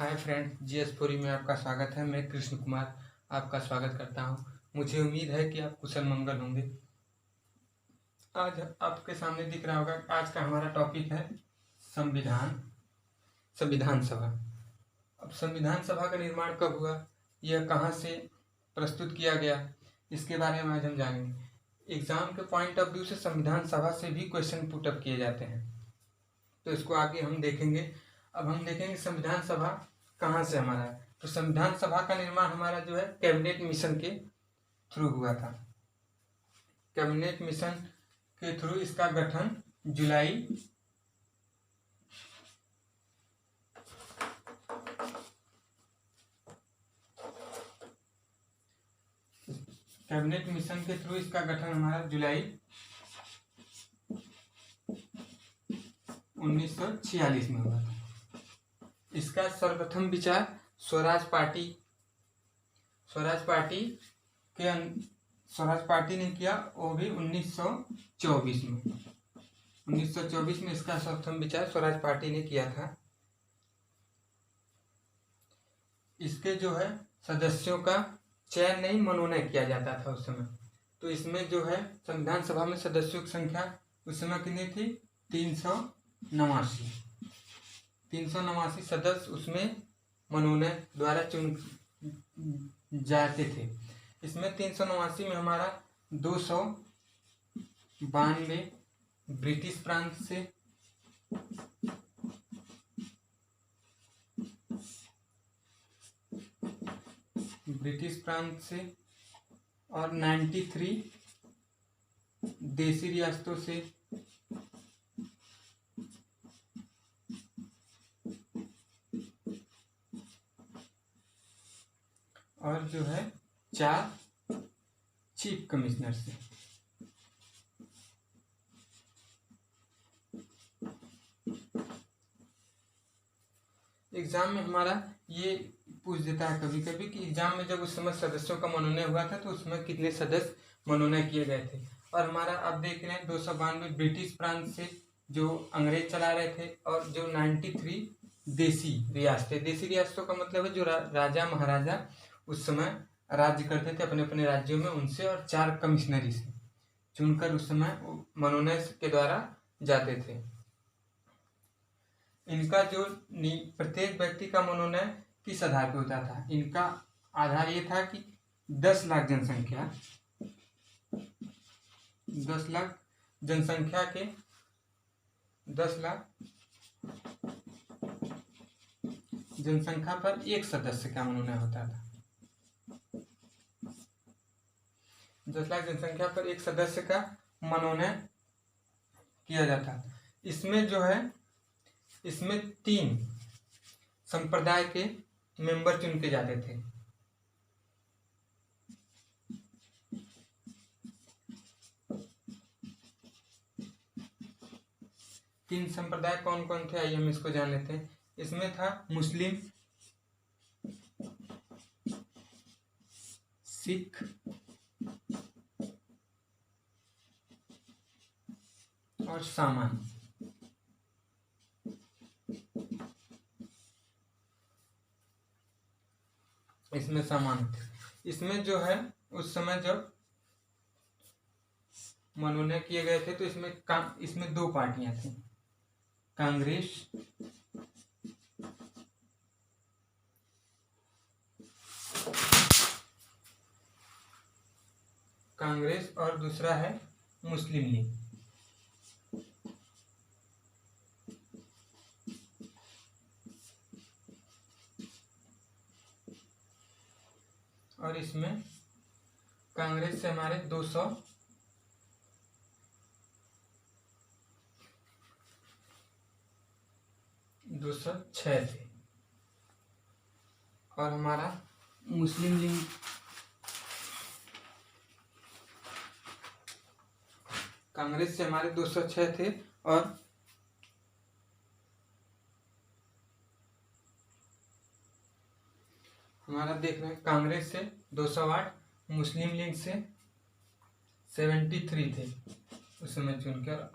Hi friends, GS4 में आपका स्वागत है। मैं कृष्ण कुमार आपका स्वागत करता हूं। मुझे उम्मीद है कि आप कुशल मंगल होंगे। आज आपके सामने दिख रहा होगा, आज का हमारा टॉपिक है संविधान सभा। अब संविधान सभा का निर्माण कब हुआ, यह कहां से प्रस्तुत किया गया, इसके बारे में आज हम जानेंगे। एग्जाम के पॉइंट ऑफ व्यू से संविधान सभा से भी क्वेश्चन पुटअप किए जाते हैं, तो इसको आगे हम देखेंगे। अब हम देखेंगे संविधान सभा कहाँ से हमारा है। तो संविधान सभा का निर्माण हमारा जो है कैबिनेट मिशन के थ्रू हुआ था। कैबिनेट मिशन के थ्रू इसका गठन कैबिनेट मिशन के थ्रू इसका गठन हमारा जुलाई 1946 में हुआ था। इसका सर्वप्रथम विचार स्वराज पार्टी ने किया, वो भी 1924 में। 1924 में इसका सर्वप्रथम विचार स्वराज पार्टी ने किया था। इसके जो है सदस्यों का चयन नहीं, मनोनयन किया जाता था उस समय। तो इसमें जो है संविधान सभा में सदस्यों की संख्या उस समय कितनी थी? 389 सदस्य उसमें मनोनयन द्वारा चुन जाते थे। इसमें 389 में हमारा 292 ब्रिटिश प्रांत से, और 93 देसी रियासतों से, और जो है 4 चीफ कमिश्नर से। एग्जाम में हमारा ये पूछ देता है कभी कभी कि एग्जाम में जब उस समय सदस्यों का मनोनयन हुआ था तो उसमें कितने सदस्य मनोनयन किए गए थे। और हमारा आप देख रहे हैं 292 ब्रिटिश प्रांत से जो अंग्रेज चला रहे थे, और जो 93 देसी रियासतों का मतलब है जो राजा महाराजा उस समय राज्य करते थे अपने अपने राज्यों में, उनसे, और 4 कमिश्नरी से चुनकर उस समय मनोनयन के द्वारा जाते थे। इनका जो प्रत्येक व्यक्ति का मनोनयन किस आधार पर होता था? इनका आधार ये था कि 10 लाख जनसंख्या के 10 लाख जनसंख्या पर एक सदस्य का मनोनयन होता था। 10 लाख जनसंख्या पर एक सदस्य का मनोनयन किया जाता। इसमें जो है 3 संप्रदाय के मेंबर चुन के जाते थे। तीन संप्रदाय कौन कौन थे, आइए हम इसको जान लेते हैं। इसमें था मुस्लिम, सिख और सामान्य। इसमें सामान्य थे। इसमें जो है उस समय जब मनोनयन किए गए थे तो इसमें 2 पार्टियां थी, कांग्रेस और दूसरा है मुस्लिम लीग। और इसमें कांग्रेस से हमारे 206 थे, और हमारा मुस्लिम लीग कांग्रेस से हमारे 206 थे, और हमारा देख रहे हैं कांग्रेस से 208, मुस्लिम लीग से 73 थे उस समय चुन के, और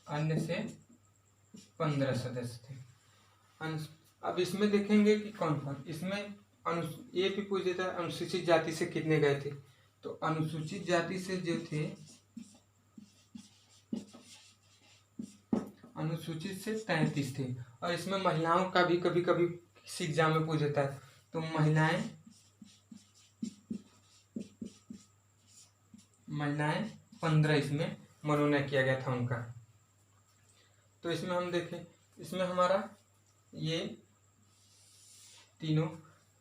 अन्य से 15 सदस्य थे। अब इसमें देखेंगे कि कौन कौन इसमें ये भी पूछ देता है अनुसूचित जाति से कितने गए थे। तो अनुसूचित जाति से जो थे, अनुसूचित से 33 थे। और इसमें महिलाओं का भी कभी कभी किसी एग्जाम में पूछ देता है। तो महिलाएं 15 इसमें मनोनयन किया गया था उनका। तो इसमें हम देखें, इसमें हमारा ये तीनों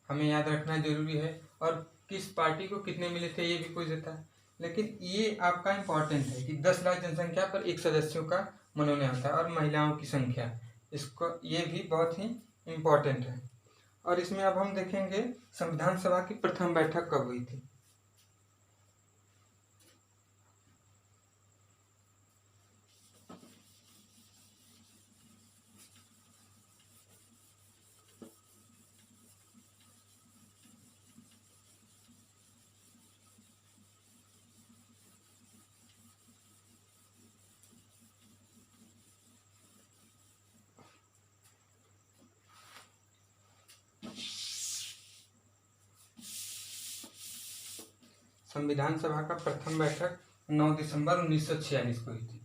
हमें याद रखना जरूरी है। और किस पार्टी को कितने मिले थे ये भी पूछ देता है। लेकिन ये आपका इम्पोर्टेंट है कि 10 लाख जनसंख्या पर 1 सदस्यों का मनोनयन होता है और महिलाओं की संख्या, इसको ये भी बहुत ही इम्पोर्टेंट है। और इसमें अब हम देखेंगे संविधान सभा की प्रथम बैठक कब हुई थी। संविधान सभा का प्रथम बैठक 9 दिसंबर 1946 को हुई थी।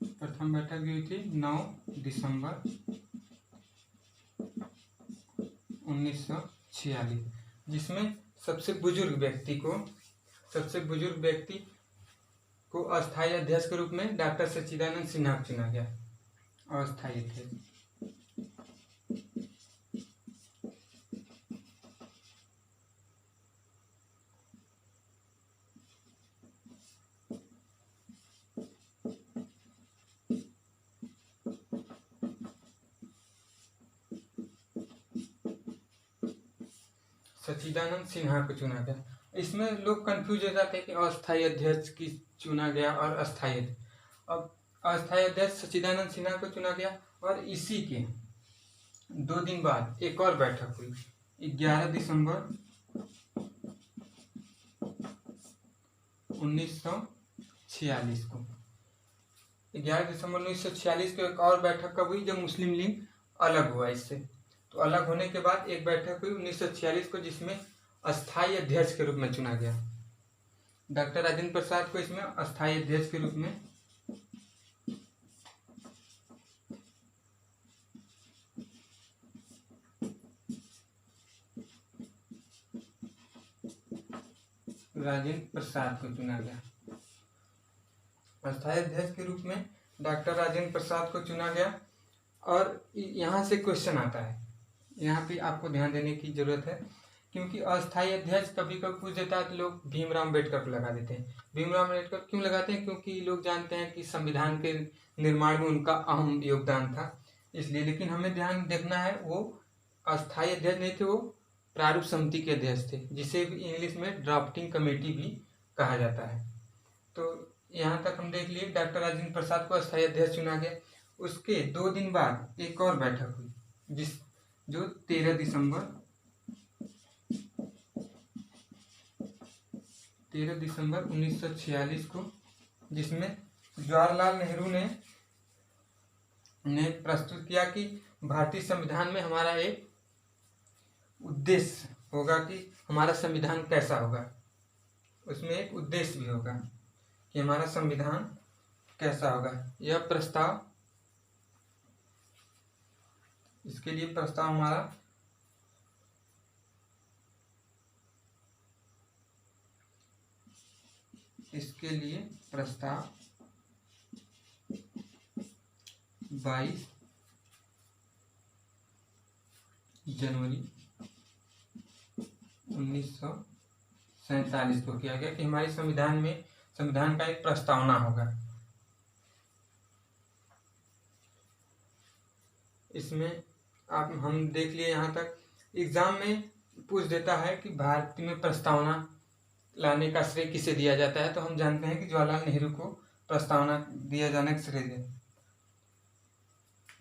प्रथम बैठक हुई थी 9 दिसंबर 1946, जिसमें सबसे बुजुर्ग व्यक्ति को अस्थायी अध्यक्ष के रूप में डॉक्टर सच्चिदानंद सिन्हा को चुना गया। अस्थायी थे। सच्चिदानंद सिन्हा को चुना गया। इसमें लोग कंफ्यूज हो जाते हैं कि अस्थायी अध्यक्ष की चुना गया और अस्थायी। अब अस्थायी अध्यक्ष सच्चिदानंद सिन्हा को चुना गया और इसी के 2 दिन बाद एक और बैठक हुई 11 दिसंबर 1946 को। 11 दिसंबर 1946 को एक और बैठक कब हुई जब मुस्लिम लीग अलग हुआ इससे। तो अलग होने के बाद एक बैठक हुई 1946 को जिसमें अस्थायी अध्यक्ष के रूप में चुना गया। डॉक्टर राजेंद्र प्रसाद को इसमें अस्थायी अध्यक्ष के रूप में राजेंद्र प्रसाद को चुना गया। अस्थायी अध्यक्ष के रूप में डॉक्टर राजेंद्र प्रसाद को चुना गया। और यहाँ से क्वेश्चन आता है, यहाँ पे आपको ध्यान देने की जरूरत है क्योंकि अस्थायी अध्यक्ष कभी कभी पूछ देता है तो लोग भीमराव अम्बेडकर को लगा देते हैं। भीमराव अम्बेडकर क्यों लगाते हैं? क्योंकि लोग जानते हैं कि संविधान के निर्माण में उनका अहम योगदान था, इसलिए। लेकिन हमें ध्यान देखना है वो अस्थायी अध्यक्ष नहीं थे, वो प्रारूप समिति के अध्यक्ष थे, जिसे इंग्लिश में ड्राफ्टिंग कमेटी भी कहा जाता है। तो यहाँ तक हम देख लिए डॉक्टर राजेंद्र प्रसाद को अस्थायी अध्यक्ष चुना गया। उसके 2 दिन बाद एक और बैठक हुई जो 13 दिसंबर 1946 को, जिसमें जवाहरलाल नेहरू ने प्रस्तुत किया कि भारतीय संविधान में हमारा एक उद्देश्य होगा कि हमारा संविधान कैसा होगा। उसमें एक उद्देश्य भी होगा कि हमारा संविधान कैसा होगा। यह प्रस्ताव, इसके लिए प्रस्ताव हमारा इसके लिए प्रस्ताव 22 जनवरी 1947 को किया गया कि हमारे संविधान का एक प्रस्तावना होगा। इसमें हम देख लिए यहाँ तक। एग्जाम में पूछ देता है कि भारत में प्रस्तावना लाने का श्रेय किसे दिया जाता है, तो हम जानते हैं कि जवाहरलाल नेहरू को प्रस्तावना दिया जाने का श्रेय है।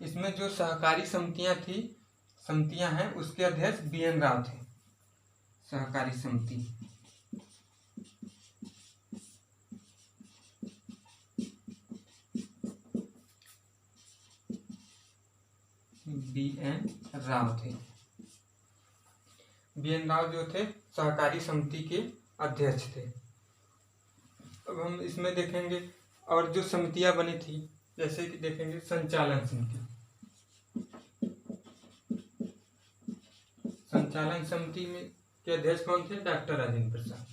इसमें जो सहकारी समितियां हैं उसके अध्यक्ष BN राव थे। सहकारी समिति बी.एन. राव थे। बी.एन. राव जो थे सहकारी समिति के अध्यक्ष थे। अब हम इसमें देखेंगे और जो समितियां बनी थी, जैसे कि देखेंगे संचालन समिति। संचालन समिति में के अध्यक्ष कौन थे? डॉक्टर राजेंद्र प्रसाद।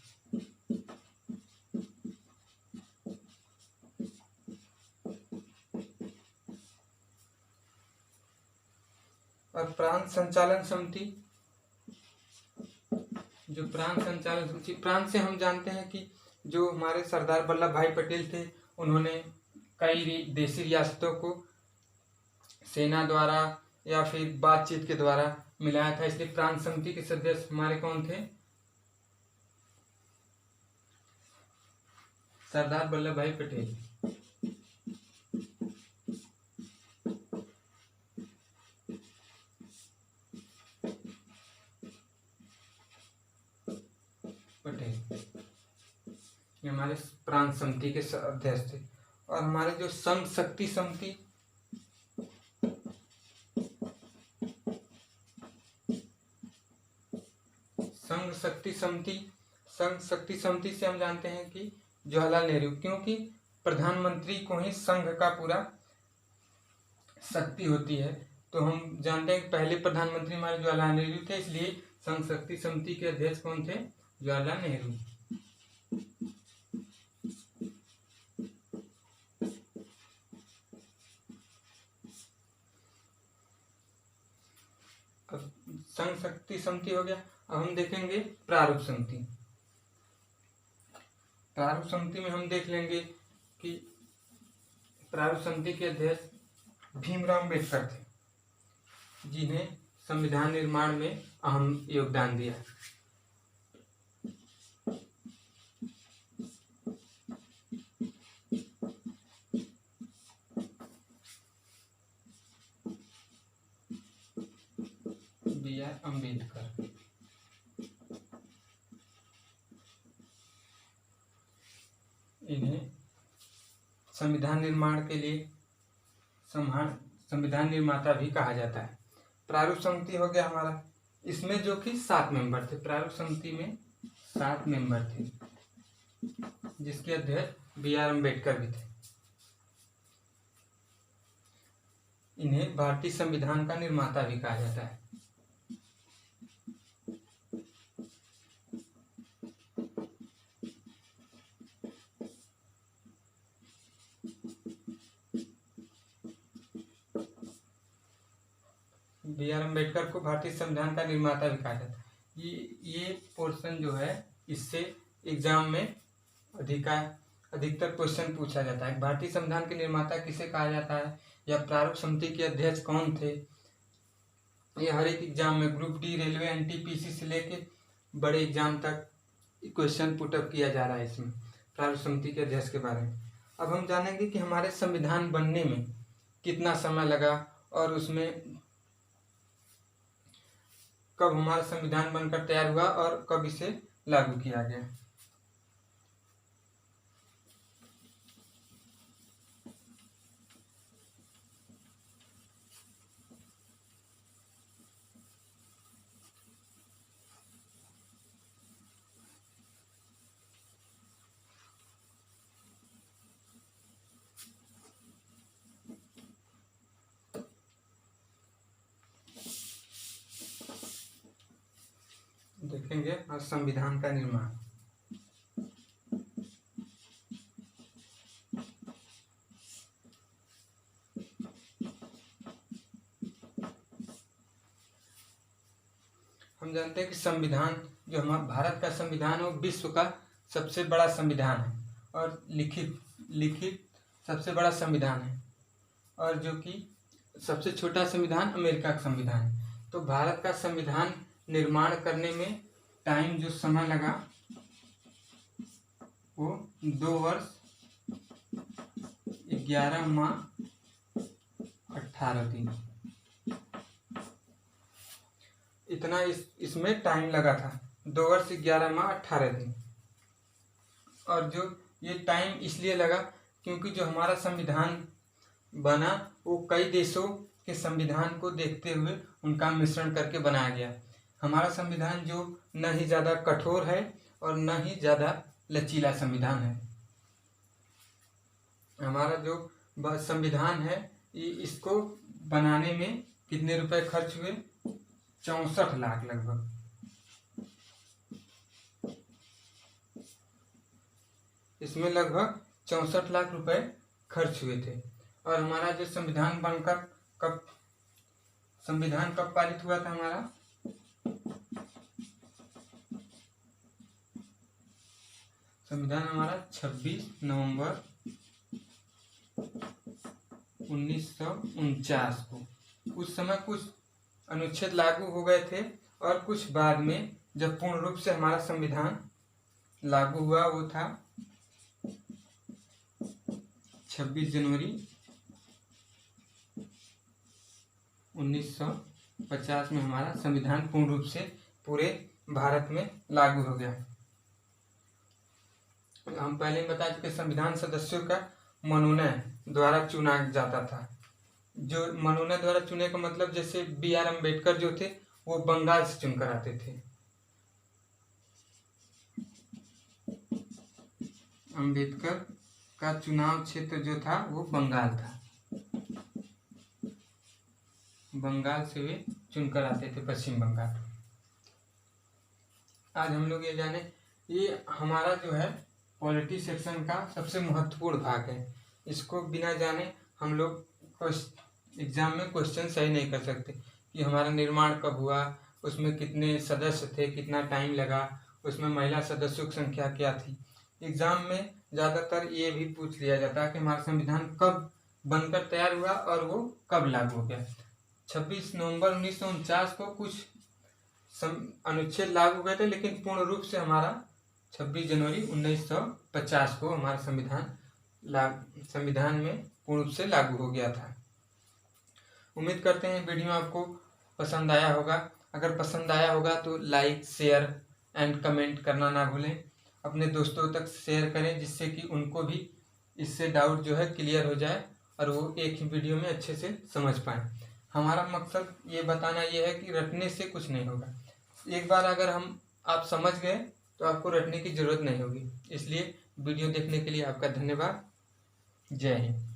और प्रांत संचालन समिति, जो प्रांत संचालन समिति, प्रांत से हम जानते हैं कि जो हमारे सरदार वल्लभ भाई पटेल थे, उन्होंने कई देशी रियासतों को सेना द्वारा या फिर बातचीत के द्वारा मिलाया था, इसलिए प्रांत समिति के सदस्य हमारे कौन थे? सरदार वल्लभ भाई पटेल। ये हमारे प्रांत समिति के अध्यक्ष थे। और हमारे जो संघ शक्ति समिति, संघ शक्ति समिति से हम जानते हैं कि जवाहरलाल नेहरू, क्योंकि प्रधानमंत्री को ही संघ का पूरा शक्ति होती है, तो हम जानते हैं कि पहले प्रधानमंत्री हमारे जवाहरलाल नेहरू थे, इसलिए संघ शक्ति समिति के अध्यक्ष कौन थे? जवाहरलाल नेहरू। अब संघ शक्ति समिति हो गया। अब हम देखेंगे प्रारूप समिति। प्रारूप समिति में हम देख लेंगे कि प्रारूप समिति के अध्यक्ष भीमराव अम्बेडकर थे, जिन्हें संविधान निर्माण में अहम योगदान दिया। B.R. अम्बेडकर। इन्हें संविधान निर्माण के लिए संविधान निर्माता भी कहा जाता है। प्रारूप समिति हो गया हमारा, इसमें जो कि 7 मेंबर थे। प्रारूप समिति में 7 मेंबर थे, जिसके अध्यक्ष B.R. अम्बेडकर भी थे। इन्हें भारतीय संविधान का निर्माता भी कहा जाता है। B.R. अम्बेडकर को भारतीय संविधान का निर्माता भी कहा जाता है। ये पोर्शन जो है, इससे एग्जाम में अधिकतर क्वेश्चन पूछा जाता है। भारतीय संविधान के निर्माता किसे कहा जाता है, या प्रारूप समिति के अध्यक्ष कौन थे, ये हर एक एग्जाम में ग्रुप डी, रेलवे, एनटीपीसी से लेके बड़े एग्जाम तक क्वेश्चन पुटअप किया जा रहा है इसमें प्रारूप समिति के अध्यक्ष के बारे में। अब हम जानेंगे कि हमारे संविधान बनने में कितना समय लगा और उसमें कब हमारा संविधान बनकर तैयार हुआ और कब इसे लागू किया गया। देखेंगे आज संविधान का निर्माण। हम जानते हैं कि संविधान, जो हमारा भारत का संविधान है, वो विश्व का सबसे बड़ा संविधान है और लिखित सबसे बड़ा संविधान है, और जो कि सबसे छोटा संविधान अमेरिका का संविधान है। तो भारत का संविधान निर्माण करने में टाइम जो समय लगा वो 2 वर्ष 11 माह 18 दिन, इतना इसमें टाइम लगा था। 2 वर्ष 11 माह 18 दिन। और जो ये टाइम इसलिए लगा क्योंकि जो हमारा संविधान बना वो कई देशों के संविधान को देखते हुए उनका मिश्रण करके बनाया गया। हमारा संविधान जो न ही ज़्यादा कठोर है और न ही ज़्यादा लचीला संविधान है। हमारा जो संविधान है इसको बनाने में कितने रुपए खर्च हुए? 64 लाख लगभग। इसमें लगभग 64 लाख रुपए खर्च हुए थे। और हमारा जो संविधान बनकर संविधान कब पारित हुआ था? हमारा संविधान 26 नवंबर 1949 को। उस समय कुछ अनुच्छेद लागू हो गए थे और कुछ बाद में जब पूर्ण रूप से हमारा संविधान लागू हुआ वो था 26 जनवरी 1950 में हमारा संविधान पूर्ण रूप से पूरे भारत में लागू हो गया। हम पहले ही बता चुके संविधान सदस्यों का मनोनयन द्वारा चुना जाता था। जो मनोनयन द्वारा चुने का मतलब जैसे B.R. अम्बेडकर जो थे वो बंगाल से चुनकर आते थे। अम्बेडकर का चुनाव क्षेत्र जो था वो बंगाल था। बंगाल से वे चुनकर आते थे, पश्चिम बंगाल। आज हम लोग ये जाने, ये हमारा जो है पॉलिटी सेक्शन का सबसे महत्वपूर्ण भाग है। इसको बिना जाने हम लोग एग्जाम में क्वेश्चन सही नहीं कर सकते कि हमारा निर्माण कब हुआ, उसमें कितने सदस्य थे, कितना टाइम लगा, उसमें महिला सदस्यों की संख्या क्या थी। एग्जाम में ज़्यादातर ये भी पूछ लिया जाता है कि हमारा संविधान कब बनकर तैयार हुआ और वो कब लागू हो गया। 26 नवंबर 1949 को कुछ अनुच्छेद लागू गए थे, लेकिन पूर्ण रूप से हमारा 26 जनवरी 1950 को हमारा संविधान में पूर्ण रूप से लागू हो गया था। उम्मीद करते हैं वीडियो आपको पसंद आया होगा। अगर पसंद आया होगा तो लाइक, शेयर एंड कमेंट करना ना भूलें। अपने दोस्तों तक शेयर करें जिससे कि उनको भी इससे डाउट जो है क्लियर हो जाए और वो एक ही वीडियो में अच्छे से समझ पाएँ। हमारा मकसद ये बताना ये है कि रटने से कुछ नहीं होगा। एक बार अगर आप समझ गए तो आपको रटने की ज़रूरत नहीं होगी। इसलिए वीडियो देखने के लिए आपका धन्यवाद। जय हिंद।